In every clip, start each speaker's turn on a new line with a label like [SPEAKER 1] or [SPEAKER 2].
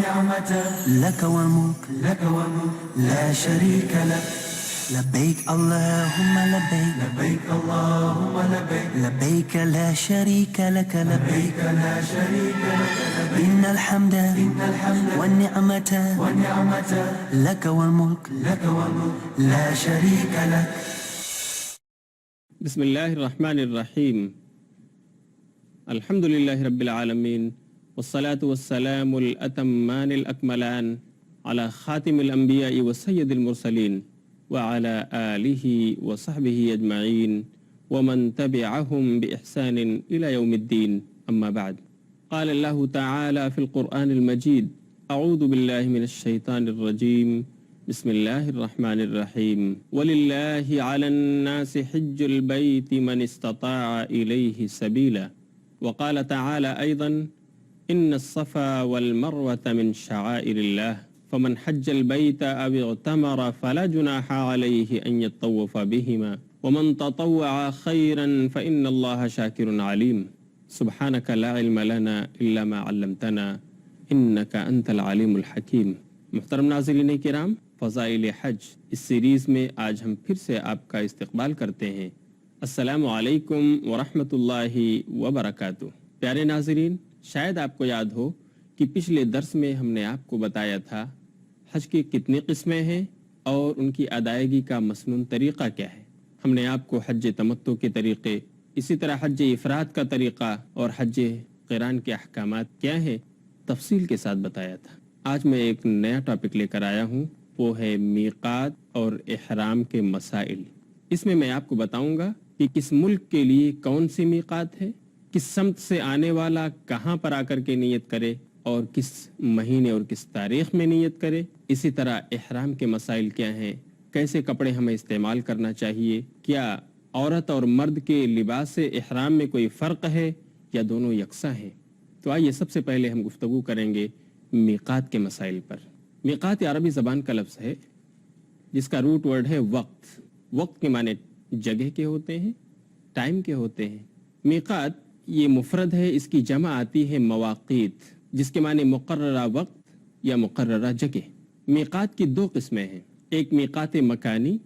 [SPEAKER 1] والنعمة لك والملك لا شريك لك لبيك اللهم لبيك لبيك اللهم لبيك لبيك لا شريك لك لبيك لا شريك لك إن الحمد والنعمة لك والملك لا شريك لك.
[SPEAKER 2] بسم الله الرحمن الرحيم. الحمد لله رب العالمين والصلاة والسلام الأتمان الأكملان على خاتم الأنبياء وسيد المرسلين وعلى آله وصحبه أجمعين ومن تبعهم بإحسان إلى يوم الدين. أما بعد، قال الله تعالى في القرآن المجيد: أعوذ بالله من الشيطان الرجيم، بسم الله الرحمن الرحيم. ولله على الناس حج البيت من استطاع إليه سبيلا. وقال تعالى أيضا: إن الصفا والمروة من شعائر الله فمن حج البيت أو اعتمر فلا جناح عليه أن يطوف بهما ومن تطوع خيرا فإن الله شاكر عليم. سبحانك لا علم لنا إلا ما علمتنا إنك أنت العليم الحكيم. محترم ناظرین کرام، فضائل حج اس سیریز میں آج ہم پھر سے آپ کا استقبال کرتے ہیں. السلام علیکم ورحمۃ اللہ وبرکاتہ. پیارے ناظرین، شاید آپ کو یاد ہو کہ پچھلے درس میں ہم نے آپ کو بتایا تھا حج کی کتنی قسمیں ہیں اور ان کی ادائیگی کا مسنون طریقہ کیا ہے. ہم نے آپ کو حج تمتع کے طریقے، اسی طرح حج افراد کا طریقہ اور حج قران کے احکامات کیا ہیں تفصیل کے ساتھ بتایا تھا. آج میں ایک نیا ٹاپک لے کر آیا ہوں، وہ ہے میقات اور احرام کے مسائل. اس میں میں آپ کو بتاؤں گا کہ کس ملک کے لیے کون سی میقات ہے، کس سمت سے آنے والا کہاں پر آ کر کے نیت کرے اور کس مہینے اور کس تاریخ میں نیت کرے. اسی طرح احرام کے مسائل کیا ہیں، کیسے کپڑے ہمیں استعمال کرنا چاہیے، کیا عورت اور مرد کے لباس احرام میں کوئی فرق ہے یا دونوں یکساں ہیں. تو آئیے سب سے پہلے ہم گفتگو کریں گے میقات کے مسائل پر. میقات عربی زبان کا لفظ ہے جس کا روٹ ورڈ ہے وقت. وقت کے معنی جگہ کے ہوتے ہیں، ٹائم کے ہوتے ہیں. میقات یہ مفرد ہے، اس کی جمع آتی ہے مواقیت، جس کے معنی مقررہ وقت یا مقررہ جگہ. میقات کی دو قسمیں ہیں، ایک میقات مکانی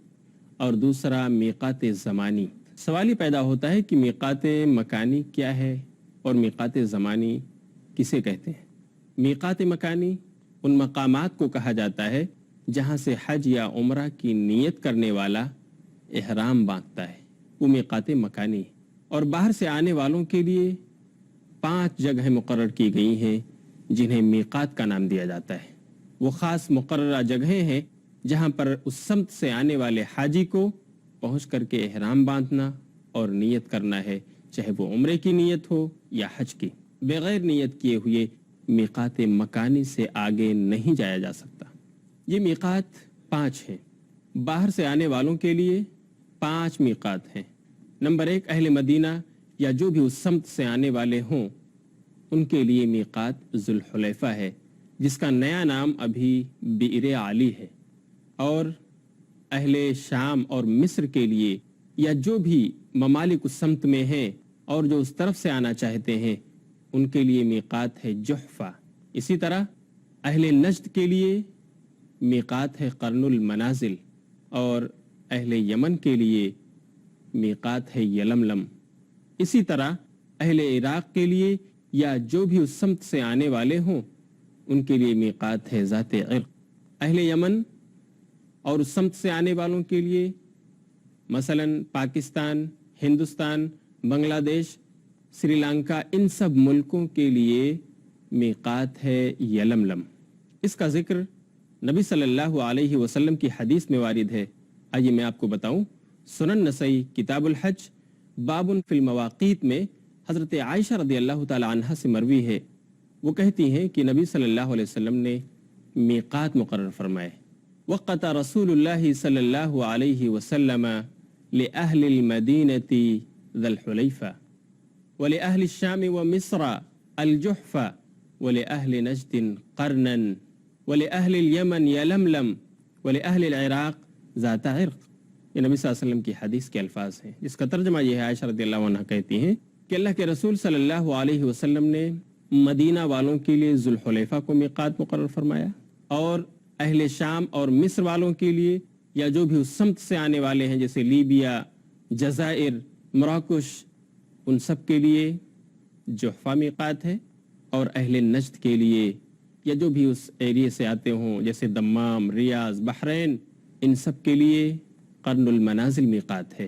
[SPEAKER 2] اور دوسرا میقات زمانی. سوال یہ پیدا ہوتا ہے کہ میقات مکانی کیا ہے اور میقات زمانی کسے کہتے ہیں. میقات مکانی ان مقامات کو کہا جاتا ہے جہاں سے حج یا عمرہ کی نیت کرنے والا احرام باندھتا ہے، وہ میقات مکانی. اور باہر سے آنے والوں کے لیے 5 جگہیں مقرر کی گئی ہیں جنہیں میقات کا نام دیا جاتا ہے. وہ خاص مقررہ جگہیں ہیں جہاں پر اس سمت سے آنے والے حاجی کو پہنچ کر کے احرام باندھنا اور نیت کرنا ہے، چاہے وہ عمرے کی نیت ہو یا حج کی. بغیر نیت کیے ہوئے میقات مکانی سے آگے نہیں جایا جا سکتا. یہ میقات 5 ہیں. باہر سے آنے والوں کے لیے 5 میقات ہیں. نمبر 1، اہل مدینہ یا جو بھی اس سمت سے آنے والے ہوں ان کے لیے میقات ذوالحلیفہ ہے، جس کا نیا نام ابھی بئر علی ہے. اور اہل شام اور مصر کے لیے یا جو بھی ممالک اس سمت میں ہیں اور جو اس طرف سے آنا چاہتے ہیں ان کے لیے میقات ہے جحفہ. اسی طرح اہل نجد کے لیے میقات ہے قرن المنازل اور اہل یمن کے لیے میقات ہے یلملم. اسی طرح اہل عراق کے لیے یا جو بھی اس سمت سے آنے والے ہوں ان کے لیے میقات ہے ذات عرق. اہل یمن اور اس سمت سے آنے والوں کے لیے مثلا پاکستان، ہندوستان، بنگلہ دیش، سری لنکا، ان سب ملکوں کے لیے میقات ہے یلملم. اس کا ذکر نبی صلی اللہ علیہ وسلم کی حدیث میں وارد ہے. آئیے میں آپ کو بتاؤں. سنن نسائی کتاب الحج باب فی المواقیت میں حضرت عائشہ رضی اللہ تعالی عنہ سے مروی ہے، وہ کہتی ہیں کہ نبی صلی اللہ علیہ وسلم نے میقات مقرر فرمائے. وقت رسول اللہ صلی اللہ علیہ وسلم لأہل المدینة ذا الحلیفہ ولأہل الشام ومصر الجحفہ ولأہل نجد قرنا ولأہل الیمن یلملم ولأہل العراق ذات عرق. یہ نبی صلی اللہ علیہ وسلم کی حدیث کے الفاظ ہیں، جس کا ترجمہ یہ ہے. عائشہ رضی اللہ عنہ کہتی ہیں کہ اللہ کے رسول صلی اللہ علیہ وسلم نے مدینہ والوں کے لیے ذوالحلیفہ کو میقات مقرر فرمایا، اور اہل شام اور مصر والوں کے لیے یا جو بھی اس سمت سے آنے والے ہیں جیسے لیبیا، جزائر، مراکش، ان سب کے لیے جحفہ میقات ہے، اور اہل نجد کے لیے یا جو بھی اس ایریے سے آتے ہوں جیسے دمام، ریاض، بحرین، ان سب کے لیے قرن المنازل میقات ہے،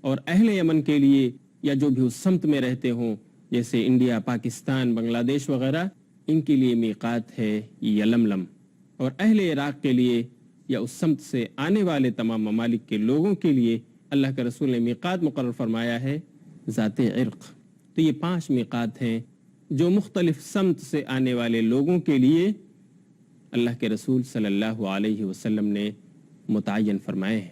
[SPEAKER 2] اور اہل یمن کے لیے یا جو بھی اس سمت میں رہتے ہوں جیسے انڈیا، پاکستان، بنگلہ دیش وغیرہ، ان کے لیے میقات ہے یلملم، اور اہل عراق کے لیے یا اس سمت سے آنے والے تمام ممالک کے لوگوں کے لیے اللہ کے رسول نے میقات مقرر فرمایا ہے ذات عرق۔ تو یہ 5 میقات ہیں جو مختلف سمت سے آنے والے لوگوں کے لیے اللہ کے رسول صلی اللہ علیہ وسلم نے متعین فرمائے ہیں۔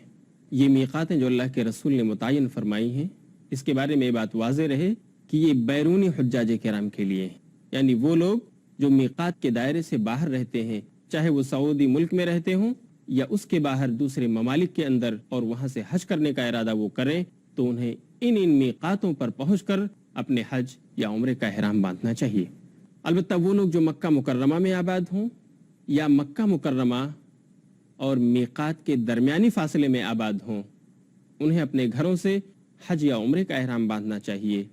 [SPEAKER 2] یہ میقاتیں جو اللہ کے رسول نے متعین فرمائی ہیں، اس کے بارے میں یہ بات واضح رہے کہ یہ بیرونی حجاج کرام کے لیے ہیں، یعنی وہ لوگ جو میقات کے دائرے سے باہر رہتے ہیں، چاہے وہ سعودی ملک میں رہتے ہوں یا اس کے باہر دوسرے ممالک کے اندر، اور وہاں سے حج کرنے کا ارادہ وہ کریں تو انہیں ان میقاتوں پر پہنچ کر اپنے حج یا عمرے کا احرام باندھنا چاہیے۔ البتہ وہ لوگ جو مکہ مکرمہ میں آباد ہوں یا مکہ مکرمہ اور میقات کے درمیانی فاصلے میں آباد ہوں، انہیں اپنے گھروں سے حج یا عمرے کا احرام باندھنا چاہیے،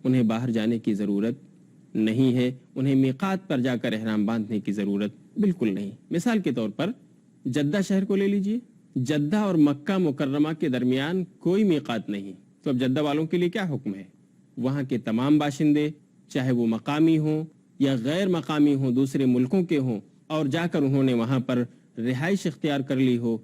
[SPEAKER 2] انہیں باہر جانے کی ضرورت نہیں ہے، انہیں میقات پر جا کر احرام باندھنے کی ضرورت بالکل نہیں۔ مثال کے طور پر جدہ شہر کو لے لیجئے، جدہ اور مکہ مکرمہ کے درمیان کوئی میقات نہیں، تو اب جدہ والوں کے لیے کیا حکم ہے؟ وہاں کے تمام باشندے، چاہے وہ مقامی ہوں یا غیر مقامی ہوں، دوسرے ملکوں کے ہوں، اور جا کر انہوں نے وہاں پر رہائش اختیار کر لی ہو،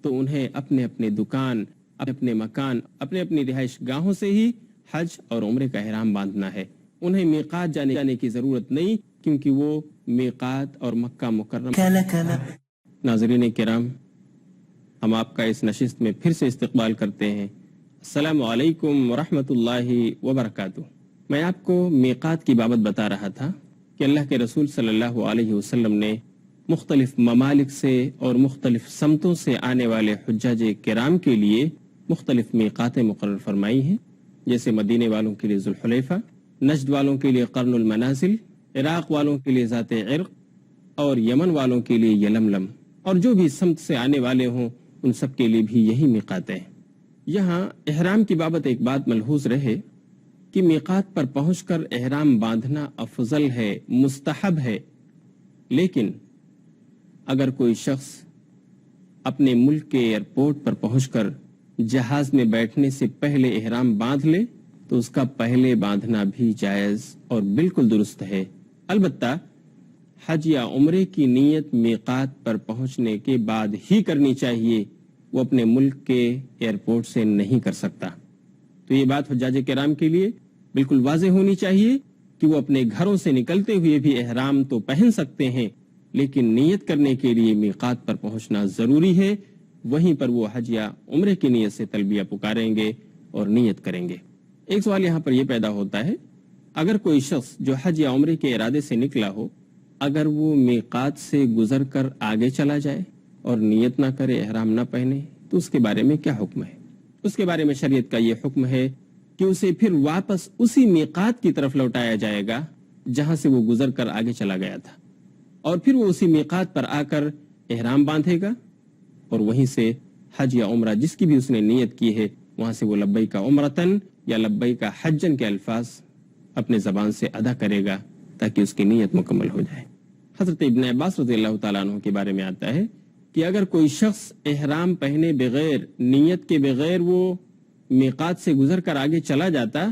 [SPEAKER 2] تو انہیں اپنے اپنے دکان، اپنے مکان، اپنی رہائش گاہوں سے ہی حج اور عمرے کا احرام باندھنا ہے۔ انہیں میقات جانے کی ضرورت نہیں، کیونکہ وہ میقات اور مکہ مکرمہ۔ ناظرین کرام، ہم آپ کا اس نشست میں پھر سے استقبال کرتے ہیں۔ السلام علیکم ورحمۃ اللہ وبرکاتہ۔ میں آپ کو میقات کی بابت بتا رہا تھا کہ اللہ کے رسول صلی اللہ علیہ وسلم نے مختلف ممالک سے اور مختلف سمتوں سے آنے والے حجاج کرام کے لیے مختلف میقاتیں مقرر فرمائی ہیں، جیسے مدینے والوں کے لیے ذوالحلیفہ، نجد والوں کے لیے قرن المنازل، عراق والوں کے لیے ذات عرق، اور یمن والوں کے لیے یلملم، اور جو بھی سمت سے آنے والے ہوں ان سب کے لیے بھی یہی میقاتیں ہیں۔ یہاں احرام کی بابت ایک بات ملحوظ رہے کہ میقات پر پہنچ کر احرام باندھنا افضل ہے، مستحب ہے، لیکن اگر کوئی شخص اپنے ملک کے ایئرپورٹ پر پہنچ کر جہاز میں بیٹھنے سے پہلے احرام باندھ لے تو اس کا پہلے باندھنا بھی جائز اور بالکل درست ہے۔ البتہ حج یا عمرے کی نیت میقات پر پہنچنے کے بعد ہی کرنی چاہیے، وہ اپنے ملک کے ایئرپورٹ سے نہیں کر سکتا۔ تو یہ بات حجاج کرام کے لیے بالکل واضح ہونی چاہیے کہ وہ اپنے گھروں سے نکلتے ہوئے بھی احرام تو پہن سکتے ہیں، لیکن نیت کرنے کے لیے میقات پر پہنچنا ضروری ہے، وہیں پر وہ حج یا عمرے کی نیت سے تلبیہ پکاریں گے اور نیت کریں گے۔ ایک سوال یہاں پر یہ پیدا ہوتا ہے، اگر کوئی شخص جو حج یا عمرے کے ارادے سے نکلا ہو، اگر وہ میقات سے گزر کر آگے چلا جائے اور نیت نہ کرے، احرام نہ پہنے، تو اس کے بارے میں کیا حکم ہے؟ اس کے بارے میں شریعت کا یہ حکم ہے کہ اسے پھر واپس اسی میقات کی طرف لوٹایا جائے گا جہاں سے وہ گزر کر آگے چلا گیا تھا، اور پھر وہ اسی میقات پر آ کر احرام باندھے گا، اور وہیں سے حج یا عمرہ جس کی بھی اس نے نیت کی ہے وہاں سے وہ لبیک عمرتن یا لبیک حجن کے الفاظ اپنے زبان سے ادا کرے گا تاکہ اس کی نیت مکمل ہو جائے۔ حضرت ابن عباس رضی اللہ تعالیٰ عنہ کے بارے میں آتا ہے کہ اگر کوئی شخص احرام پہنے بغیر، نیت کے بغیر وہ میقات سے گزر کر آگے چلا جاتا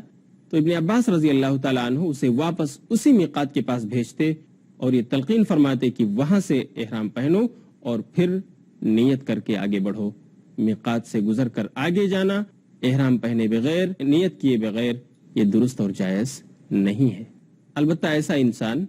[SPEAKER 2] تو ابن عباس رضی اللہ تعالیٰ عنہ اسے واپس اسی میقات کے پاس بھیجتے اور یہ تلقین فرماتے کہ وہاں سے احرام پہنو اور پھر نیت کر کے آگے بڑھو۔ میقات سے گزر کر آگے جانا احرام پہنے بغیر، نیت کیے بغیر، یہ درست اور جائز نہیں ہے۔ البتہ ایسا انسان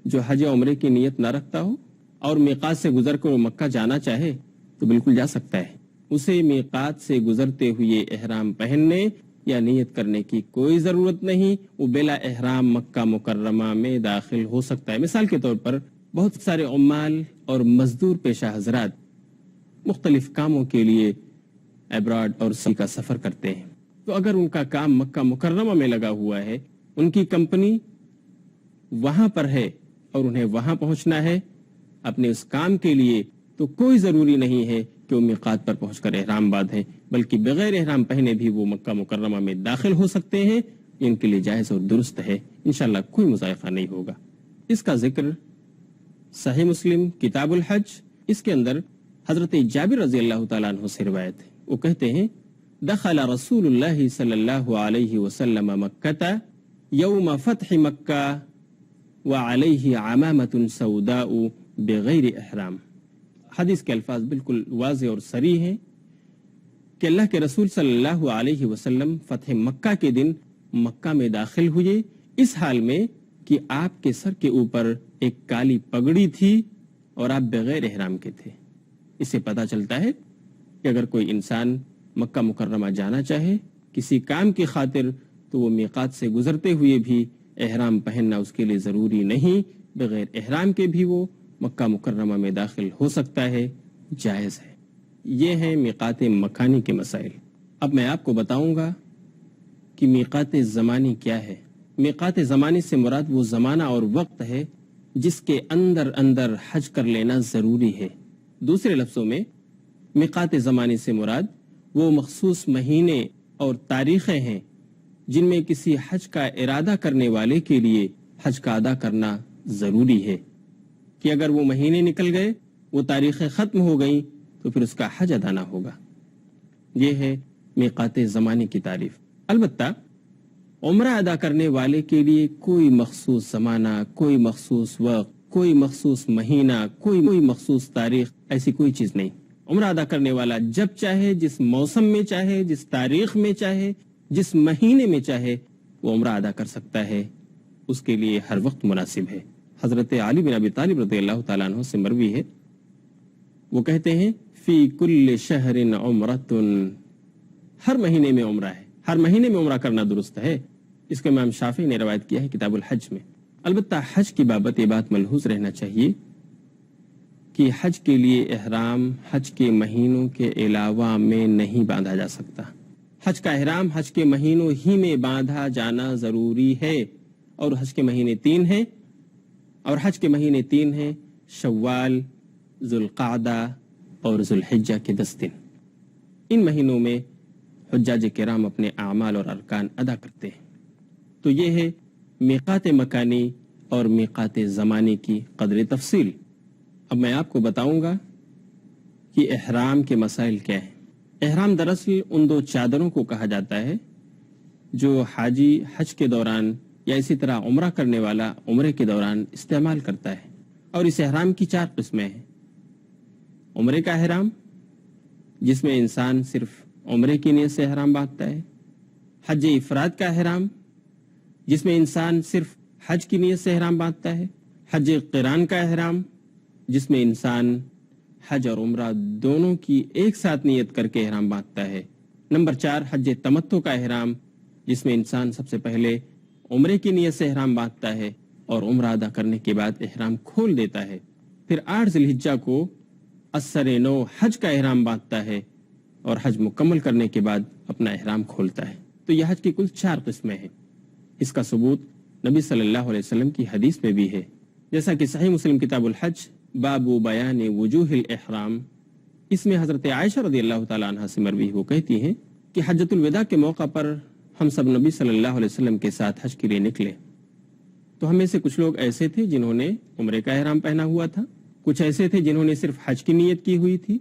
[SPEAKER 2] جو حج یا عمرے کی نیت نہ رکھتا ہو اور میقات سے گزر کر وہ مکہ جانا چاہے تو بالکل جا سکتا ہے، اسے میقات سے گزرتے ہوئے احرام پہننے یا نیت کرنے کی کوئی ضرورت نہیں، وہ بلا احرام مکہ مکرمہ میں داخل ہو سکتا ہے۔ مثال کے طور پر بہت سارے عمال اور مزدور پیشہ حضرات مختلف کاموں کے لیے ابراڈ اور سی کا سفر کرتے ہیں، تو اگر ان کا کام مکہ مکرمہ میں لگا ہوا ہے، ان کی کمپنی وہاں پر ہے اور انہیں وہاں پہنچنا ہے اپنے اس کام کے لیے، تو کوئی ضروری نہیں ہے کہ وہ میقات پر پہنچ کر احرام باندھیں، بلکہ بغیر احرام پہنے بھی وہ مکہ مکرمہ میں داخل ہو سکتے ہیں۔ ان کے لیے جائز اور درست ہے، انشاءاللہ کوئی مضائقہ نہیں ہوگا۔ اس کا ذکر صحیح مسلم کتاب الحج، اس کے اندر حضرت جابر رضی اللہ تعالیٰ عنہ سے روایت ہے، وہ کہتے ہیں دخل رسول اللہ صلی اللہ علیہ وسلم مکہ یوم فتح مکہ وعلیہ عمامۃ سوداء بغیر احرام۔ حدیث کے الفاظ بالکل واضح اور صریح ہیں کہ اللہ کے رسول صلی اللہ علیہ وسلم فتح مکہ کے دن مکہ میں داخل ہوئے، اس حال میں کہ آپ کے سر کے اوپر ایک کالی پگڑی تھی اور آپ بغیر احرام کے تھے۔ اس سے پتہ چلتا ہے کہ اگر کوئی انسان مکہ مکرمہ جانا چاہے کسی کام کی خاطر تو وہ میقات سے گزرتے ہوئے بھی احرام پہننا اس کے لیے ضروری نہیں، بغیر احرام کے بھی وہ مکہ مکرمہ میں داخل ہو سکتا ہے، جائز ہے۔ یہ ہیں میقات مکانی کے مسائل۔ اب میں آپ کو بتاؤں گا کہ میقات زمانی کیا ہے۔ میقات زمانی سے مراد وہ زمانہ اور وقت ہے جس کے اندر اندر حج کر لینا ضروری ہے۔ دوسرے لفظوں میں میقات زمانی سے مراد وہ مخصوص مہینے اور تاریخیں ہیں جن میں کسی حج کا ارادہ کرنے والے کے لیے حج کا ادا کرنا ضروری ہے، کہ اگر وہ مہینے نکل گئے، وہ تاریخیں ختم ہو گئیں تو پھر اس کا حج ادا نہ ہوگا۔ یہ ہے میقات زمانی کی تعریف۔ البتہ عمرہ ادا کرنے والے کے لیے کوئی مخصوص زمانہ، کوئی مخصوص وقت، کوئی مخصوص مہینہ، کوئی مخصوص تاریخ، ایسی کوئی چیز نہیں۔ عمرہ ادا کرنے والا جب چاہے، جس موسم میں چاہے، جس تاریخ میں چاہے، جس مہینے میں چاہے، وہ عمرہ ادا کر سکتا ہے، اس کے لیے ہر وقت مناسب ہے۔ حضرت علی بن ابی طالب رضی اللہ تعالیٰ عنہ سے مروی ہے، وہ کہتے ہیں فی کل شہر عمرۃ، ہر مہینے میں عمرہ ہے، ہر مہینے میں عمرہ کرنا درست ہے۔ اس کو امام شافعی نے روایت کیا ہے کتاب الحج میں۔ البتہ حج کی بابت یہ بات ملحوظ رہنا چاہیے کہ حج کے لیے احرام حج کے مہینوں کے علاوہ میں نہیں باندھا جا سکتا۔ حج کا احرام حج کے مہینوں ہی میں باندھا جانا ضروری ہے، اور حج کے مہینے 3 ہیں، اور حج کے مہینے 3 ہیں شوال، ذوالقعدہ اور ذوالحجہ کے 10 دن۔ ان مہینوں میں حجاج کرام اپنے اعمال اور ارکان ادا کرتے ہیں۔ تو یہ ہے میقات مکانی اور میقات زمانی کی قدر تفصیل۔ اب میں آپ کو بتاؤں گا کہ احرام کے مسائل کیا ہیں۔ احرام دراصل ان 2 چادروں کو کہا جاتا ہے جو حاجی حج کے دوران یا اسی طرح عمرہ کرنے والا عمرے کے دوران استعمال کرتا ہے، اور اس احرام کی 4 قسمیں ہیں۔ عمرے کا احرام، جس میں انسان صرف عمرے کی نیت سے احرام باندھتا ہے۔ حج افراد کا احرام، جس میں انسان صرف حج کی نیت سے احرام باندھتا ہے۔ حج قران کا احرام، جس میں انسان حج اور عمرہ دونوں کی ایک ساتھ نیت کر کے احرام باندھتا ہے۔ نمبر 4 حج تمتع کا احرام، جس میں انسان سب سے پہلے عمرے کی نیت سے احرام باندھتا ہے اور عمرہ ادا کرنے کے بعد احرام کھول دیتا ہے۔ پھر 8 ذی الحجہ کو اثر نو حج کا احرام باندھتا ہے اور حج مکمل کرنے کے بعد اپنا احرام کھولتا ہے۔ تو یہ حج کی کل 4 قسمیں ہیں۔ اس کا ثبوت نبی صلی اللہ علیہ وسلم کی حدیث میں بھی ہے، جیسا کہ صحیح مسلم کتاب الحج باب بیان وجوہ الاحرام، اس میں حضرت عائشہ رضی اللہ تعالیٰ عنہ سے مروی، وہ کہتی ہیں کہ حجۃ الوداع کے موقع پر ہم سب نبی صلی اللہ علیہ وسلم کے ساتھ حج کے لیے نکلے، تو ہم میں سے کچھ لوگ ایسے تھے جنہوں نے عمرے کا احرام پہنا ہوا تھا، کچھ ایسے تھے جنہوں نے صرف حج کی نیت کی ہوئی تھی،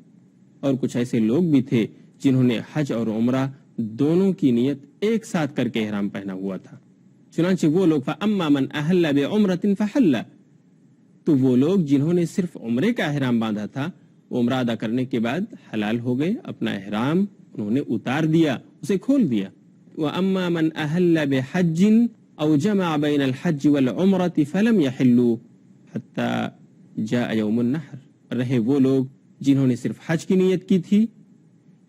[SPEAKER 2] اور کچھ ایسے لوگ بھی تھے جنہوں نے حج اور عمرہ دونوں کی نیت ایک ساتھ کر کے احرام پہنا ہوا تھا۔ چنانچہ وہ لوگ فَأَمَّا مَنْ أَحَلَّ بِعُمْرَةٍ فَحَلَّ، تو وہ لوگ جنہوں نے صرف عمرے کا احرام باندھا تھا، وہ عمرہ ادا کرنے کے بعد حلال ہو گئے، اپنا احرام انہوں نے اتار دیا، اسے کھول دیا۔ وَأَمَّا مَنْ أَحَلَّ بِحَجٍّ أَوْ جَمَعَ بَيْنَ الْحَجِّ وَالْعُمْرَةِ فَلَمْ يَحِلُّوا حَتَّى جَاءَ يَوْمُ النَّحْرِ، رہے وہ لوگ جنہوں نے صرف حج کی نیت کی تھی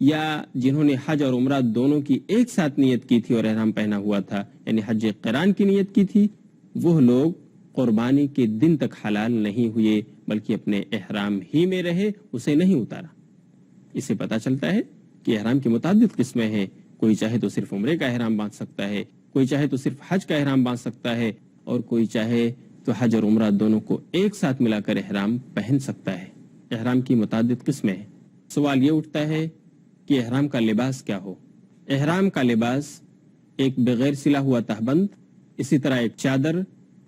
[SPEAKER 2] یا جنہوں نے حج اور عمرہ دونوں کی ایک ساتھ نیت کی تھی اور احرام پہنا ہوا تھا، یعنی حج قران کی نیت کی تھی، وہ لوگ قربانی کے دن تک حلال نہیں ہوئے، بلکہ اپنے احرام ہی میں رہے، اسے نہیں اتارا۔ اس سے پتہ چلتا ہے کہ احرام کی متعدد قسمیں ہیں، کوئی چاہے تو صرف عمرے کا احرام باندھ سکتا ہے، کوئی چاہے تو صرف حج کا احرام باندھ سکتا ہے، اور کوئی چاہے تو حج اور عمرہ دونوں کو ایک ساتھ ملا کر احرام پہن سکتا ہے۔ احرام کی متعدد قسمیں ہیں۔ سوال یہ اٹھتا ہے کہ احرام کا لباس کیا ہو؟ احرام کا لباس ایک بغیر سلا ہوا تہبند، اسی طرح ایک چادر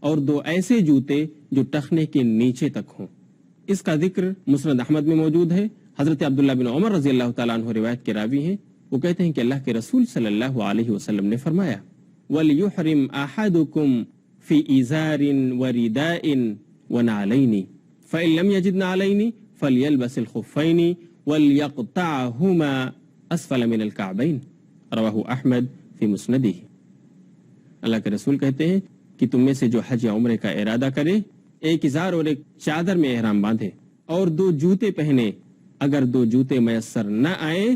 [SPEAKER 2] اور 2 ایسے جوتے جو ٹخنے کے نیچے تک ہوں۔ اس کا ذکر مسند احمد میں موجود ہے۔ حضرت عبداللہ بن عمر رضی اللہ تعالیٰ عنہ روایت کے راوی ہیں، وہ کہتے ہیں کہ اللہ کے رسول صلی اللہ علیہ وسلم نے فرمایا وَلْيُحْرِمْ أَحَدُكُمْ فِي إِزَارٍ وَرِدَاءٍ وَنَعْلَيْنِ فَإِن لَمْ يَجِدْ نَعْلَيْنِ فَلْيَلْبَسِ الْخُفَّيْنِ وَلْيَقْطَعْهُمَا أَسْفَلَ مِنَ الْكَعْبَيْنِ رواہ احمد فی مسندہ۔ اللہ کے رسول کہتے ہیں کہ تم میں سے جو حج یا عمرے کا ارادہ کرے، ایک ازار اور ایک چادر میں احرام باندھے اور 2 جوتے پہنے، اگر 2 جوتے میسر نہ آئے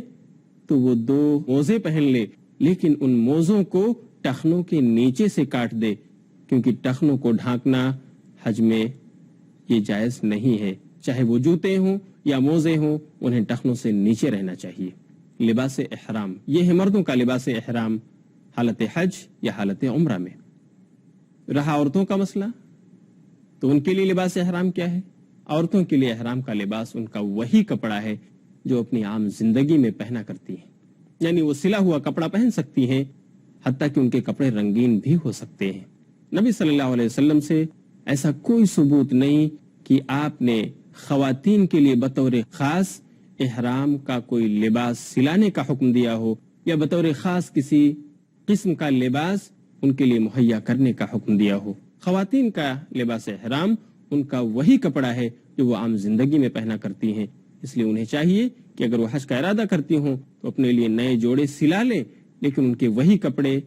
[SPEAKER 2] تو وہ 2 موزے پہن لے، لیکن ان موزوں کو ٹخنوں کے نیچے سے کاٹ دے، کیونکہ ٹخنوں کو ڈھانکنا حج میں یہ جائز نہیں ہے، چاہے وہ جوتے ہوں یا موزے ہوں، انہیں ٹخنوں سے نیچے رہنا چاہیے۔ لباس احرام، یہ ہے مردوں کا لباس احرام حالت حج یا حالت عمرہ میں۔ رہا عورتوں کا مسئلہ، تو ان کے لیے لباس احرام کیا ہے؟ عورتوں کے لیے احرام کا لباس ان کا وہی کپڑا ہے جو اپنی عام زندگی میں پہنا کرتی ہیں، یعنی وہ سلا ہوا کپڑا پہن سکتی ہیں، حتیٰ کہ ان کے کپڑے رنگین بھی ہو سکتے ہیں۔ نبی صلی اللہ علیہ وسلم سے ایسا کوئی ثبوت نہیں کہ آپ نے خواتین کے لیے بطور خاص احرام کا کوئی لباس سلانے کا حکم دیا ہو، یا بطور خاص کسی قسم کا لباس ان کے لیے مہیا کرنے کا حکم دیا ہو۔ خواتین کا لباس احرام ان کا وہی کپڑا ہے جو وہ عام زندگی میں پہنا کرتی ہیں، اس لیے انہیں چاہیے کہ اگر وہ حج کا ارادہ کرتی ہوں تو اپنے لیے نئے جوڑے سلا لیں، لیکن ان کے وہی کپڑے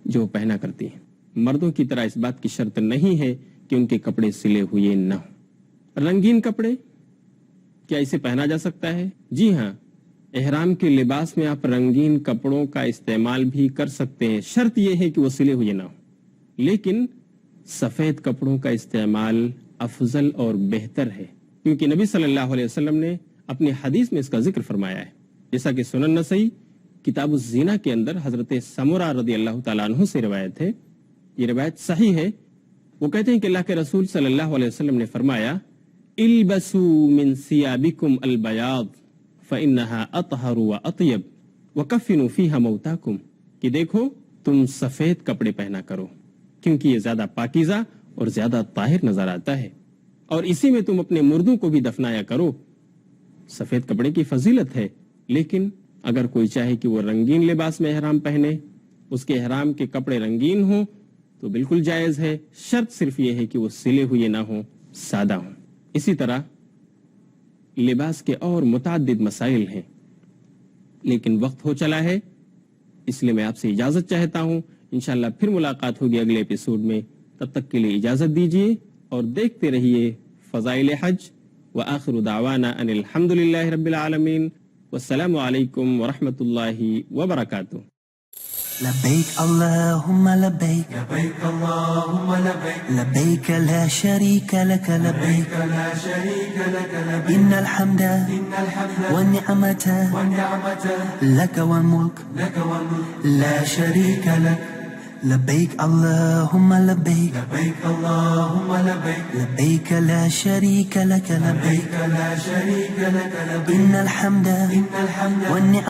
[SPEAKER 2] جو پہنا کرتی ہیں۔ مردوں کی طرح اس بات کی شرط نہیں ہے کہ ان کے کپڑے سلے ہوئے نہ ہوں۔ رنگین کپڑے کیا اسے پہنا جا سکتا ہے؟ جی ہاں، احرام کے لباس میں آپ رنگین کپڑوں کا استعمال بھی کر سکتے ہیں، شرط یہ ہے کہ وہ سلے ہوئے نہ ہوں، لیکن سفید کپڑوں کا استعمال افضل اور بہتر ہے، کیونکہ نبی صلی اللہ علیہ وسلم نے اپنی حدیث میں اس کا ذکر فرمایا ہے، جیسا کہ سنن نسائی کتاب الزینہ کے اندر حضرت سمرہ رضی اللہ تعالیٰ عنہ سے روایت ہے، یہ روایت صحیح ہے۔ وہ کہتے ہیں کہ اللہ کے رسول صلی اللہ علیہ وسلم نے فرمایا البسوا من ثيابكم البياض فإنها أطهر وأطيب وكفنوا فيها موتاكم، کہ دیکھو تم سفید کپڑے پہنا کرو کیونکہ یہ زیادہ پاکیزہ اور زیادہ طاہر نظر آتا ہے، اور اسی میں تم اپنے مردوں کو بھی دفنایا کرو۔ سفید کپڑے کی فضیلت ہے، لیکن اگر کوئی چاہے کہ وہ رنگین لباس میں احرام پہنے، اس کے احرام کے کپڑے رنگین ہوں تو بالکل جائز ہے، شرط صرف یہ ہے کہ وہ سلے ہوئے نہ ہوں، سادہ ہوں۔ اسی طرح لباس کے اور متعدد مسائل ہیں، لیکن وقت ہو چلا ہے، اس لیے میں آپ سے اجازت چاہتا ہوں۔ انشاءاللہ پھر ملاقات ہوگی اگلے ایپیسوڈ میں، تب تک کے لیے اجازت دیجیے اور دیکھتے رہیے فضائل حج۔ وآخر دعوانا ان الحمدللہ رب العالمین، والسلام علیکم ورحمۃ اللہ وبرکاتہ۔
[SPEAKER 1] لبيك اللهم لبيك
[SPEAKER 3] لبيك اللهم لبيك
[SPEAKER 1] لبيك لا شريك لك لبيك
[SPEAKER 3] لا شريك لك لبيك
[SPEAKER 1] إن الحمد
[SPEAKER 3] الحمد
[SPEAKER 1] والنعمة
[SPEAKER 3] والنعمة
[SPEAKER 1] لك والملك
[SPEAKER 3] لك والملك
[SPEAKER 1] لا شريك لك لبيك اللهم لبيك
[SPEAKER 3] لبيك اللهم لبيك
[SPEAKER 1] لبيك لا شريك لك لبيك
[SPEAKER 3] لا شريك لك لبيك
[SPEAKER 1] إن الحمد
[SPEAKER 3] الحمد
[SPEAKER 1] والنعمة